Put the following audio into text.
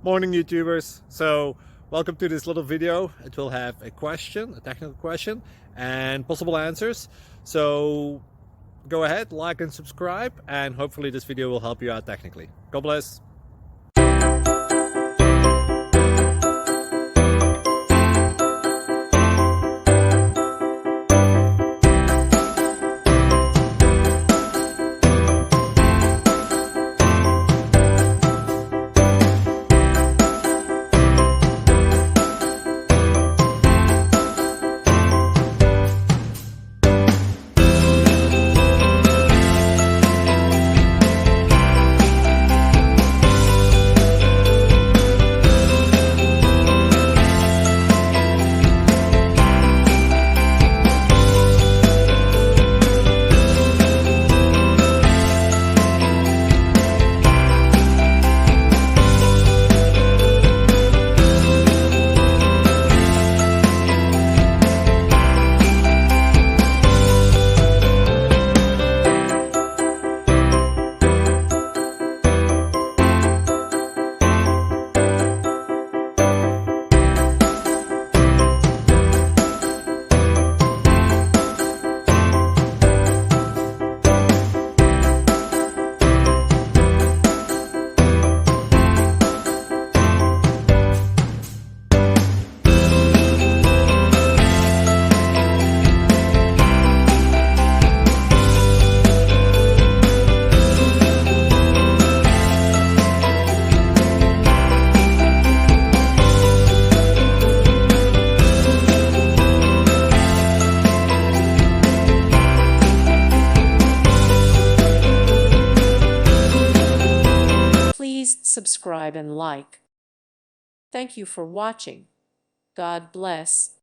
Morning YouTubers. So welcome to this little video. It will have a question, a technical question, and possible answers. So go ahead, like and subscribe, and hopefully this video will help you out technically. God bless. Please subscribe and like. Thank you for watching. God bless.